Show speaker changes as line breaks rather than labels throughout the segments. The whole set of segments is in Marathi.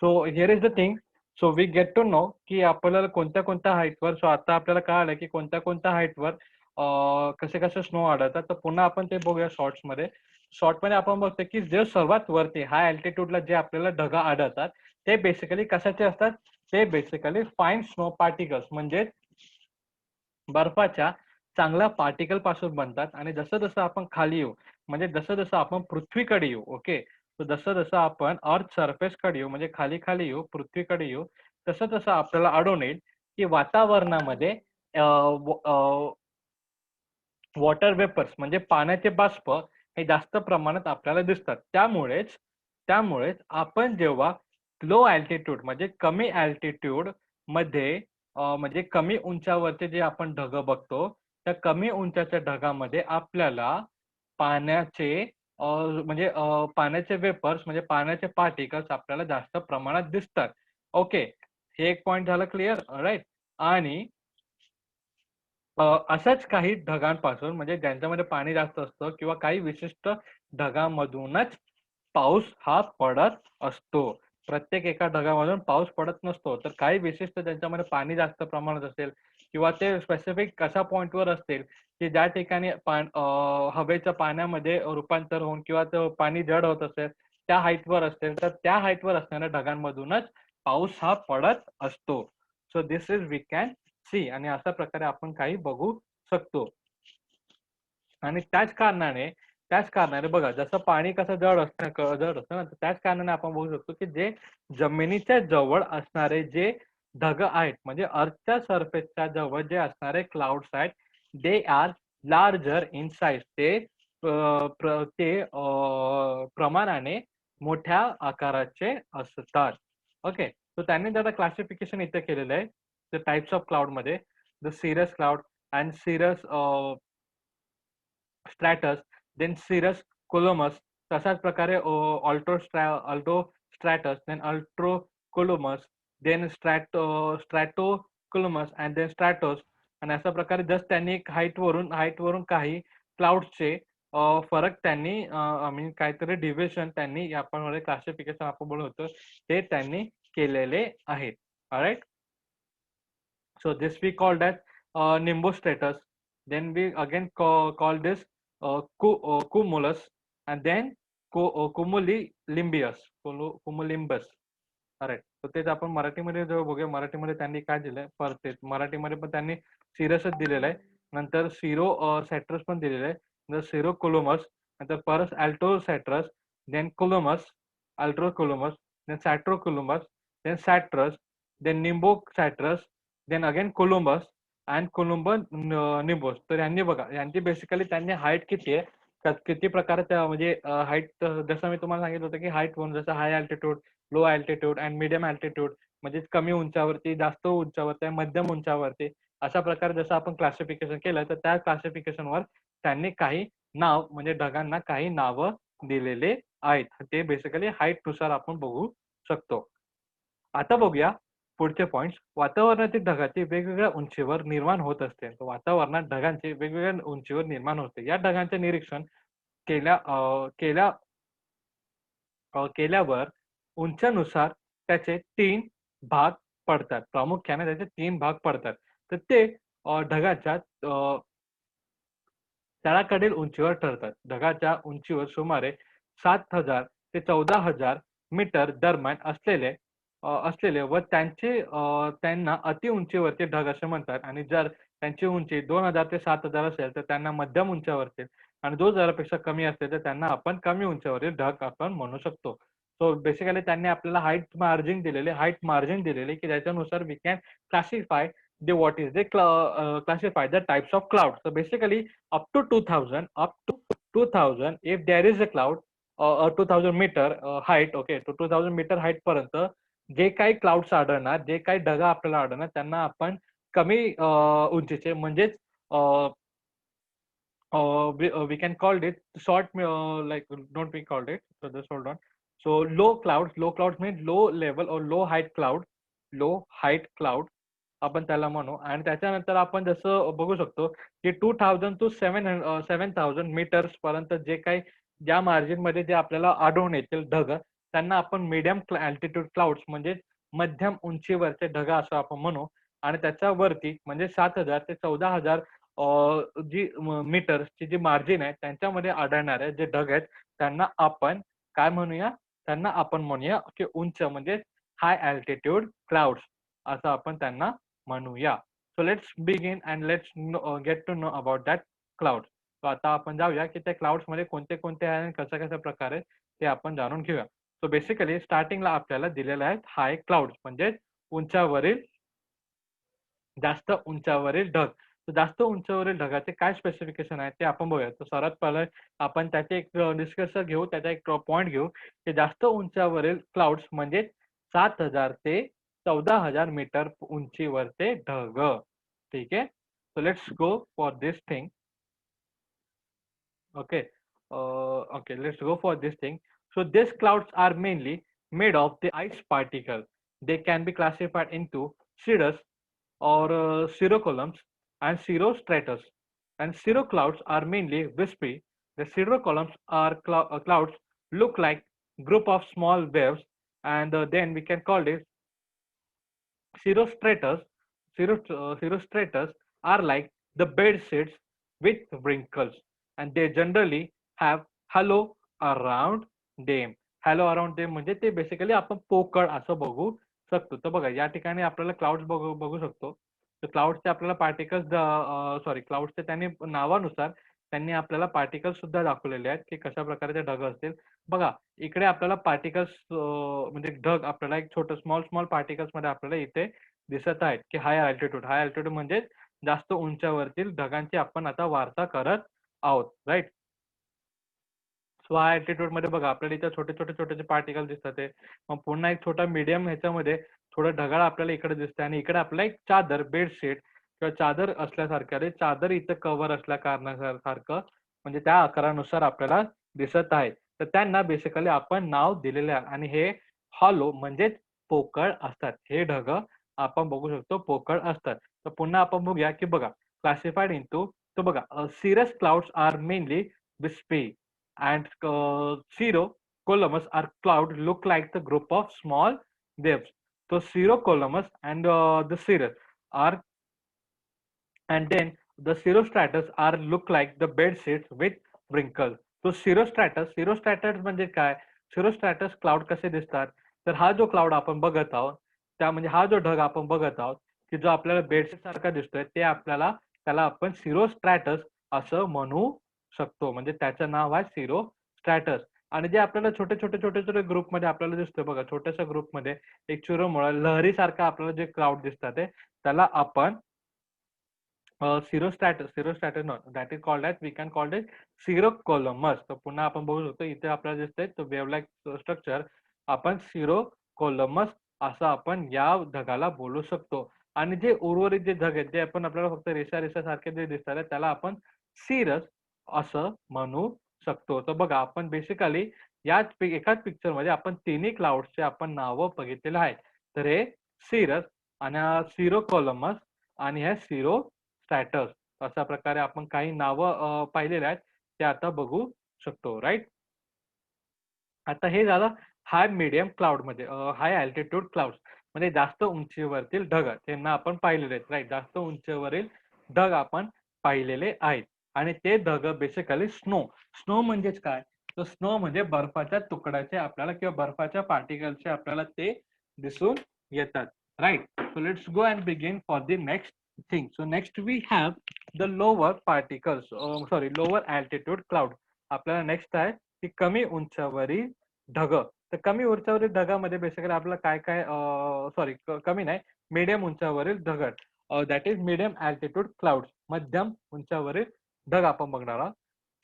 So here is the thing. So we get to know की आपल्याला कोणत्या कोणत्या हाईटवर, सो आता आपल्याला कळालं की कोणत्या कोणत्या हाईटवर कसे कसे स्नो आढळतात. तर पुन्हा आपण ते बघूया शॉर्ट्समध्ये. शॉर्टमध्ये आपण बघतो की जे सर्वात वरती हाय अल्टिट्यूडला जे आपल्याला ढग आढळतात ते बेसिकली कशाचे असतात. ते बेसिकली फाईन स्नो पार्टिकल्स म्हणजे बर्फाच्या चांगल्या पार्टिकल पासून बनतात. आणि जसं जसं आपण खाली येऊ, म्हणजे जसं जसं आपण पृथ्वीकडे येऊ, ओके, तर जसं जसं आपण अर्थ सरफेसकडे येऊ, म्हणजे खाली खाली येऊ, पृथ्वीकडे येऊ, तसं तसं आपल्याला आढळून येईल की वातावरणामध्ये वॉटर वेपर्स म्हणजे पाण्याचे बाष्प हे जास्त प्रमाणात आपल्याला दिसतात. त्यामुळेच आपण जेव्हा लो अल्टिट्यूड म्हणजे कमी अल्टिट्यूड मध्ये म्हणजे कमी उंचावरचे जे आपण ढग बघतो, त्या कमी उंचाच्या ढगामध्ये आपल्याला पाण्याचे म्हणजे पाण्याचे वेपर्स म्हणजे पाण्याचे पार्टिकल्स आपल्याला जास्त प्रमाणात दिसतात. ओके, हे एक पॉइंट झालं क्लिअर, राईट. आणि अशाच काही ढगांपासून म्हणजे ज्यांच्यामध्ये पाणी जास्त असतं किंवा काही विशिष्ट ढगांमधूनच पाऊस हा पडत असतो. प्रत्येक एका ढगामधून पाऊस पडत नसतो. तर काही विशिष्ट ज्यांच्यामध्ये पाणी जास्त प्रमाणात असेल किंवा ते स्पेसिफिक कशा पॉइंटवर असतील की ज्या ठिकाणी हवेच्या पाण्यामध्ये रूपांतर होऊन किंवा ते पाणी जड होत असेल त्या हाईटवर असेल, तर त्या हाईटवर असणाऱ्या ढगांमधूनच पाऊस हा पडत असतो. So this is we can see. आणि अशा प्रकारे आपण काही बघू शकतो. आणि त्याच कारणाने बघा, जसं पाणी कसं जड असतं ना, तर त्याच कारणाने आपण बघू शकतो की जे जमिनीच्या जवळ असणारे जे ढग आहेत म्हणजे अर्थच्या सरफेसच्या जवळ जे असणारे क्लाउड्स आहेत, they are larger in size. ते प्रमाणाने मोठ्या आकाराचे असतात. ओके, तर त्यांनी त्याचं क्लासिफिकेशन इथे केलेलं आहे द टाइप्स ऑफ क्लाउड मध्ये. The cirrus cloud and cirrus stratus, then cirrus cumulus, तशाच प्रकारे alto stratus, then alto cumulus, then strato cumulus and then stratus. आणि अशा प्रकारे जस्ट त्यांनी हाईटवरून काही क्लाउड्सचे फरक त्यांनी आय मीन काहीतरी डिव्हिजन त्यांनी आपण क्लासिफिकेशन आपण बोलत होतो ते त्यांनी केलेले आहेत. All right. So this we called as nimbostratus. Then we again call this cumulus, and then cumulimbus. Cumulimbus. Alright. So तेच आपण मराठीमध्ये जेव्हा बघूया, मराठीमध्ये त्यांनी काय दिलंय परत तेच मराठीमध्ये पण त्यांनी सिरसच दिलेलं आहे. नंतर सेट्रस पण दिलेलं आहे. नंतर सिरोकोलोमस, नंतर परत altostratus, then cumulus, altocumulus, then stratocumulus, then stratus, then nimbostratus, then again cumulus and cumulonimbus. तर यांनी बघा, यांची बेसिकली त्यांनी हाईट किती आहे, किती प्रकारच्या म्हणजे हाईट, जसं मी तुम्हाला सांगितलं होतं की हाईट म्हणून जसं हाय altitude, low altitude and medium altitude म्हणजे कमी उंचावरती, जास्त उंचावरती, मध्यम उंचावरती, अशा प्रकारे जसं आपण क्लासिफिकेशन केलं तर त्या क्लासिफिकेशनवर त्यांनी काही नाव म्हणजे ढगांना काही नावं दिलेले आहेत. ते बेसिकली हाईट नुसार आपण बघू शकतो. आता बघूया पुढचे पॉइंट्स. वातावरणातील ढगाची वेगवेगळ्या उंचीवर निर्माण होत असते. तर वातावरणात ढगांचे वेगवेगळ्या उंचीवर निर्माण होते. या ढगांचे निरीक्षण केल्या अ, केल्या केल्यावर उंचीनुसार त्याचे 3 भाग पडतात. प्रामुख्याने त्याचे 3 भाग पडतात. तर ते ढगाच्या तळाकडील उंचीवर ठरतात. ढगाच्या उंचीवर सुमारे 7,000 ते 14,000 मीटर दरम्यान असलेले व त्यांना अतिउंचीवरचे ढग असे म्हणतात. आणि जर त्यांची उंची 2,000 ते 7,000 असेल तर त्यांना मध्यम उंचावरचे, आणि 2,000 कमी असेल तर त्यांना आपण कमी उंचावरील ढग आपण म्हणू शकतो. सो बेसिकली त्यांनी आपल्याला हाईट मार्जिन दिलेले की त्याच्यानुसार we can classify they classify the types of clouds. So basically up to 2000, if there is a cloud 2000 meter height, okay, to 2000 meter height पर्यंत जे काही क्लाउड्स आढळणार, जे काही ढग आपल्याला आढळणार त्यांना आपण कमी उंचीचे म्हणजेच we can call it short, like don't we called it, so just hold on. So low clouds means low level or low height cloud आपण त्याला म्हणू. आणि त्याच्यानंतर आपण जसं बघू शकतो की 2000 टू 7,000 मीटर्स पर्यंत जे काही ज्या मार्जिन मध्ये जे आपल्याला आढळून येतील ढग त्यांना आपण मीडियम अल्टिट्यूड क्लाउड्स म्हणजे मध्यम उंचीवरचे ढगा असं आपण म्हणू. आणि त्याच्यावरती म्हणजे 7,000 ते 14,000 जी मीटर्सची जी मार्जिन आहे त्यांच्यामध्ये आढळणारे जे ढग आहेत त्यांना आपण काय म्हणूया, त्यांना आपण म्हणूया की उंच म्हणजे हाय अल्टिट्यूड क्लाउड्स असं आपण त्यांना म्हणूया. So let's begin and let's get to know about that clouds. तर आता आपण जाऊया की त्या क्लाउड्स मध्ये कोणते कोणते आहे आणि कशा कशा प्रकारे ते आपण जाणून घेऊया. सो बेसिकली स्टार्टिंगला आपल्याला दिलेले आहेत हाय क्लाउड्स म्हणजे उंचावरील जास्त उंचावरील ढग. तर जास्त उंचावरील ढगाचे काय स्पेसिफिकेशन आहे ते आपण बघूया. तर सर्वात पहिले आपण त्याचे एक निष्कर्ष घेऊ, त्याचा एक पॉइंट घेऊ की जास्त उंचावरील क्लाउड्स म्हणजे 7,000 ते 14,000 मीटर उंचीवरचे ढग. ठीक आहे. So let's go for this thing. Okay. Okay, let's go for this thing. So these clouds are mainly made of the ice particle. They can be classified into cirrus or cirrocolumns and cirrostratus. And cirroclouds are mainly wispy. The cirrocolumns are clouds look like group of small waves, and then we can call it cirrostratus. Cirrostratus are like the bed sheets with wrinkles, and they generally have halo around them. Hello around them म्हणजे ते बेसिकली आपण पोकळ असं बघू शकतो. तर बघा या ठिकाणी आपल्याला क्लाउड्स बघू बघू शकतो. तर क्लाउड्सचे आपल्याला पार्टिकल्स सॉरी क्लाउड्सचे त्यांनी नावानुसार त्यांनी आपल्याला पार्टिकल्स सुद्धा दाखवलेले आहेत की कशा प्रकारे ते ढग असतील. बघा इकडे आपल्याला पार्टिकल्स म्हणजे ढग आपल्याला एक छोटं स्मॉल स्मॉल पार्टिकल्स मध्ये आपल्याला इथे दिसत आहेत की हाय अल्टिट्यूड. हाय अल्टिट्यूड म्हणजे जास्त उंचावरतील ढगांची आपण आता वार्ता करत आहोत. राईट. सो हाय अल्टिट्यूड मध्ये बघा आपल्याला इथे छोटे छोटे छोटे पार्टिकल दिसतात आहे. मग पुन्हा एक छोटा मीडियम ह्याच्यामध्ये थोडं ढगाळ आपल्याला इकडे दिसतंय आणि इकडे आपल्याला एक चादर बेडशीट किंवा चादर असल्यासारखं रे चादर इथं कव्हर असल्या कारणासारखं म्हणजे त्या आकारानुसार आपल्याला दिसत आहे. तर त्यांना बेसिकली आपण नाव दिलेले आहे आणि हे हॉलो म्हणजेच पोकळ असतात. हे ढग आपण बघू शकतो पोकळ असतात. तर पुन्हा आपण बघूया की बघा क्लासिफाईड इंटू. तर बघा cirrus clouds are mainly wispy and cirrocolumbus are cloud look like the group of small waves. So cirrocolumbus and the cirrus are, and then the cirrostratus are look like the bed sheets with wrinkles. So cirrostratus म्हणजे काय? cirrostratus क्लाउड कसे दिसतात? तर हा जो क्लाउड आपण बघत आहोत त्या म्हणजे हा जो ढग आपण बघत आहोत की जो आपल्याला बेडशीट सारखा दिसतोय ते आपल्याला त्याला आपण सिरोस्ट्रॅटस असं म्हणू शकतो. म्हणजे त्याचं नाव आहे सिरोस्ट्रॅटस. आणि जे आपल्याला छोटे छोटे छोटे छोटे ग्रुपमध्ये आपल्याला दिसतोय बघा छोट्याशा ग्रुपमध्ये एक चिरोमुळा लहरीसारखा आपल्याला जे क्लाउड दिसतात त्याला आपण cirrostratus no, that is called as we can call it cirrocolumns. तर पुन्हा आपण बघू शकतो इथे आपल्याला दिसतंय तो वेव्ह लाईक स्ट्रक्चर आपण cirrocolumns असं आपण या ढगाला बोलू शकतो. आणि जे उर्वरित जे ढग आहेत जे आपण आपल्याला फक्त रेषा रेषा सारखे जे दिसतात त्याला आपण सिरस असं म्हणू शकतो. तर बघा आपण बेसिकली एकाच पिक्चर मध्ये आपण तिन्ही क्लाउड्सचे आपण नावं बघितलेले आहेत. तर हे सिरस आणि सिरोकोलमस आणि हे सिरोस्ट्रॅटस अशा प्रकारे आपण काही नावं पाहिलेले आहेत ते आता बघू शकतो. राईट. आता हे झालं हाय मीडियम क्लाउड मध्ये हाय अल्टिट्यूड क्लाउड म्हणजे जास्त उंचीवरतील ढग त्यांना आपण पाहिलेले आहेत. राईट. जास्त उंचीवरील ढग आपण पाहिलेले आहेत आणि ते ढग बेसिकली स्नो. स्नो म्हणजेच काय? तर स्नो म्हणजे बर्फाच्या तुकड्याचे आपल्याला किंवा बर्फाच्या पार्टिकलचे आपल्याला ते दिसून येतात. Right. So let's go and begin for the next thing. So next we have the lower particles, sorry lower altitude cloud. आपल्याला नेक्स्ट आहे की कमी उंचावरील ढग. तर कमी उंचावरील ढगामध्ये बेसिकली आपल्याला काय काय सॉरी कमी नाही मीडियम उंचावरील ढग that is medium altitude clouds मध्यम उंचावरील ढग आपण बघणार आहोत.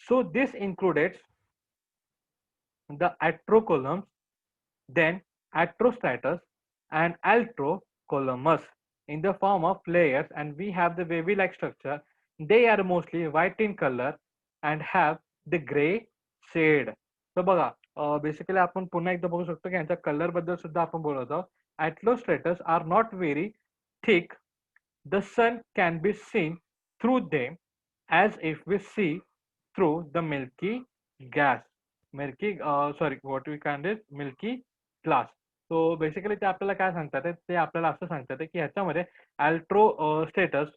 So this included the atrocolumns, then atrostratus and altrocolumbus in the form of layers, and we have the wavy like structure. They are mostly white in color and have the gray shade. तर बघा बेसिकली आपण पुन्हा एकदा बघू शकतो की यांच्या कलर बद्दल सुद्धा आपण बोलत आहोत. Atrostratus are not very thick. The sun can be seen through them as if we see through the milky gas. Milky sorry what we can is milky glass. So basically ते आपल्याला काय सांगतात ते आपल्याला असं सांगतात की ह्याच्यामध्ये अल्ट्रो स्टेटस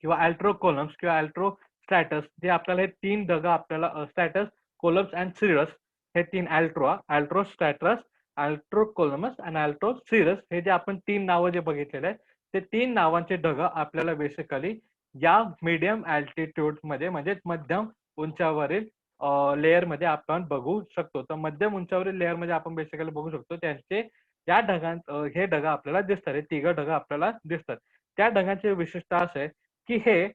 किंवा अल्ट्रो कोलम्स किंवा अल्ट्रो स्ट्रॅटस जे आपल्याला हे 3 ढग आपल्याला स्ट्रॅटस, कोलम्स अँड सिरस हे 3 अल्ट्रो स्ट्रॅटस, अल्ट्रो कोलमस आणि अल्ट्रो सिरस हे जे आपण 3 नावं जे बघितलेले आहेत, ते 3 नावांचे ढग आपल्याला बेसिकली या मीडियम अल्टिट्यूड मध्ये म्हणजे मध्यम उंचावरील लेयरमध्ये आपण बघू शकतो. तर मध्यम उंचावरील लेयरमध्ये आपण बेसिकली बघू शकतो त्यांचे या हे ढग आपल्याला दिसतात. हे तिघं ढग आपल्याला दिसतात. त्या ढगांची विशेषता असं आहे की हे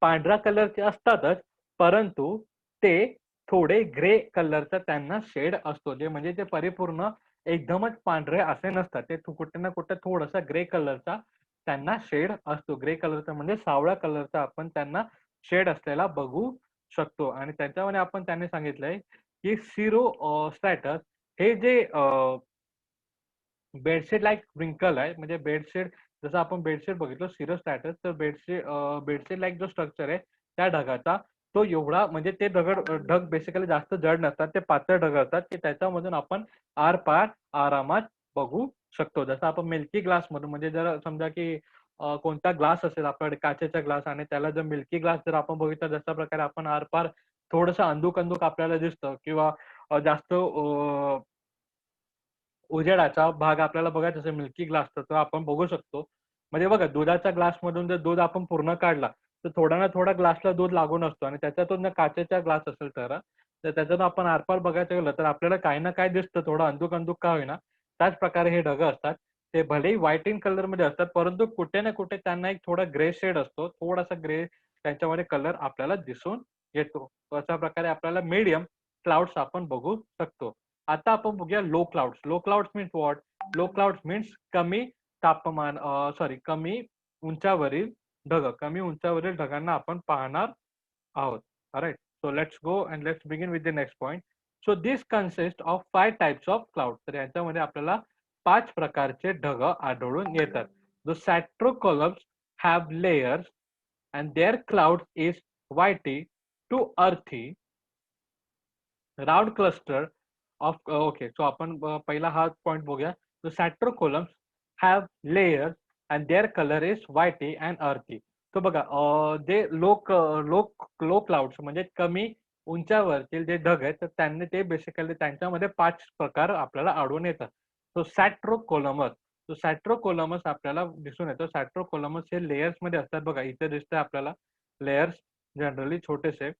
पांढऱ्या कलरचे असतातच, परंतु ते थोडे ग्रे कलरचा त्यांना शेड असतो. जे म्हणजे ते परिपूर्ण एकदमच पांढरे असे नसतात. ते कुठे ना कुठे थोडासा ग्रे कलरचा त्यांना शेड असतो. ग्रे कलरचा म्हणजे सावळा कलरचा आपण त्यांना शेड असलेला बघू शकतो. आणि त्याच्यामध्ये आपण त्यांनी सांगितलंय की स्ट्रॅटस हे जे बेडशीट लाइक व्रिंकल आहे. म्हणजे बेडशीट जसं आपण बेडशीट बघितलं सिरोस्ट्रॅटस तर बेडशीट लाइक जो स्ट्रक्चर आहे त्या ढगाचा तो एवढा म्हणजे ते ढग बेसिकली जास्त जड नसतात. ते पातळ ढग असतात की त्याच्यामधून आपण आरपार आरामात बघू शकतो. जसं आपण मिल्की ग्लास मधून म्हणजे जर समजा की कोणता ग्लास असेल आपल्याकडे काचेचा ग्लास आणि त्याला जर मिल्की ग्लास जर आपण बघितला जशा प्रकारे आपण आरपार थोडंसं अंधुक आपल्याला दिसतं किंवा जास्त उजेडाचा भाग आपल्याला बघायचा असेल मिल्की ग्लास तर आपण बघू शकतो. म्हणजे बघा दुधाच्या ग्लासमधून जर दूध आपण पूर्ण काढला, तर थोडा ना थोडा ग्लासला दूध लागून असतो आणि त्याच्यातून जर काचेचा ग्लास असेल तर त्याच्यातून आपण आरपार बघायचं गेलं तर आपल्याला काही ना काही दिसतं थोडं अंधुक का होईना. त्याच प्रकारे हे ढग असतात. ते भलेही व्हाईट इन कलरमध्ये असतात, परंतु कुठे ना कुठे त्यांना एक थोडा ग्रे शेड असतो. थोडासा ग्रे त्यांच्यामध्ये कलर आपल्याला दिसून येतो. अशा प्रकारे आपल्याला मीडियम क्लाउड्स आपण बघू शकतो. आता आपण बघूया low clouds. Low clouds means what? Low clouds means कमी तापमान सॉरी कमी उंचावरील ढग. कमी उंचावरील ढगांना आपण पाहणार आहोत. Alright. So let's go and let's begin with the next point. So this consists of 5 types of clouds. तर याच्यामध्ये आपल्याला 5 प्रकारचे ढग आढळून येतात. The stratus have layers and their clouds is whity to earthy round cluster of okay so आपण पहिला हा पॉइंट बघूया. The stratocumulus have layers and their colour is whitey and earthy. तो बघा जे लो लो क्लाउड्स म्हणजे कमी उंचावरतील जे ढग आहेत तर त्यांनी ते बेसिकली त्यांच्यामध्ये 5 प्रकार आपल्याला आढळून येतात. तो सॅट्रो कोलमस आपल्याला दिसून येतो. सॅट्रो कोलमस हे लेयर्स मध्ये असतात. बघा इथे दिसतंय आपल्याला लेयर्स जनरली छोटेसे.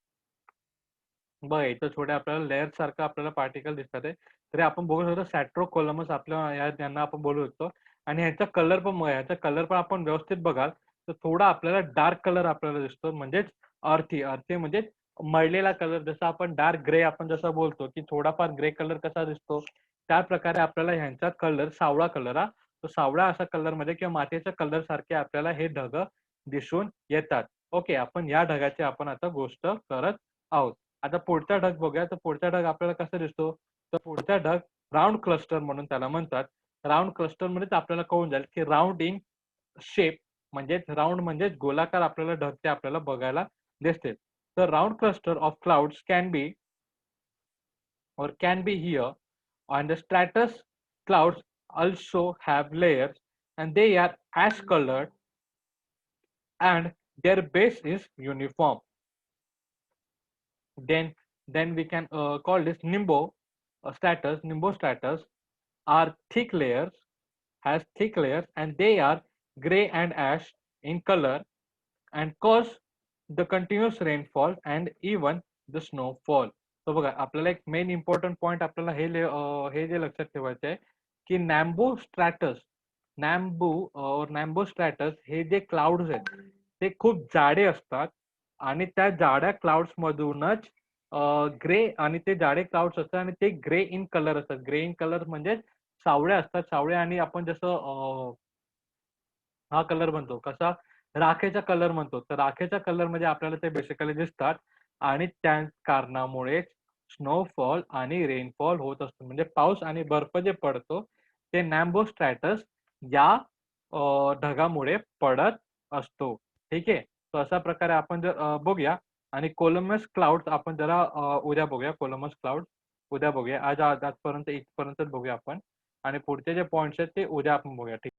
बघा इथं छोट्या आपल्याला लेयर सारखं आपल्याला पार्टिकल दिसतात आहे. तरी आपण बघू शकतो सॅट्रो कोलमस आपल्या यांना आपण बोलू शकतो. आणि ह्याचा कलर पण बघा, ह्याचा कलर पण आपण व्यवस्थित बघाल तर थोडा आपल्याला डार्क कलर आपल्याला दिसतो. म्हणजेच अर्थी म्हणजे मळलेला कलर. जसा आपण डार्क ग्रे आपण जसं बोलतो की थोडाफार ग्रे कलर कसा दिसतो त्या प्रकारे आपल्याला ह्यांचा कलर सावळा कलर हा तो सावळा असा कलर मध्ये किंवा मातीच्या कलर सारखे आपल्याला हे ढग दिसून येतात. ओके आपण या ढगाची आपण आता गोष्ट करत आहोत. आता पुढचा ढग बघूया तर पुढचा ढग आपल्याला कसा दिसतो तर पुढचा ढग राऊंड क्लस्टर म्हणून त्याला म्हणतात. राऊंड क्लस्टर मध्येच आपल्याला कळून जाईल की राऊंड इन शेप म्हणजेच राऊंड म्हणजेच गोलाकार आपल्याला ढग ते आपल्याला बघायला दिसते. तर round cluster of clouds can be here and the stratus clouds also have layers and they are ash colored and their base is uniform. Then we can call this nimbostratus are thick layers has thick layers and they are gray and ash in color and cause the continuous rainfall and even the snowfall. तर बघा आपल्याला एक मेन इम्पॉर्टंट पॉइंट आपल्याला हे जे लक्षात ठेवायचं आहे की नॅम्बो स्ट्रॅटस हे जे क्लाउड्स आहेत ते खूप जाडे असतात आणि त्या जाड्या क्लाउड्स मधूनच ग्रे आणि ते जाडे क्लाउड्स असतात आणि ते ग्रे इन कलर असतात. ग्रे इन कलर म्हणजे सावळे असतात. सावळे आणि आपण जसं हा कलर म्हणतो कसा राखेचा कलर म्हणतो. तर राखेच्या कलर मध्ये आपल्याला ते बेसिकली दिसतात आणि त्या कारणामुळे स्नोफॉल आणि रेनफॉल होत असतो. म्हणजे पाऊस आणि बर्फ जे पडतो ते नॅम्बोस्ट्रॅटस या ढगामुळे पडत असतो. ठीक आहे. तर अशा प्रकारे आपण जर बघूया आणि कोलमस क्लाउड्स आपण जरा उद्या बघूया. कोलमस क्लाउड उद्या बघूया. आजपर्यंत इथपर्यंतच बघूया आपण आणि पुढचे जे पॉइंट्स आहेत ते उद्या आपण बघूया. ठीक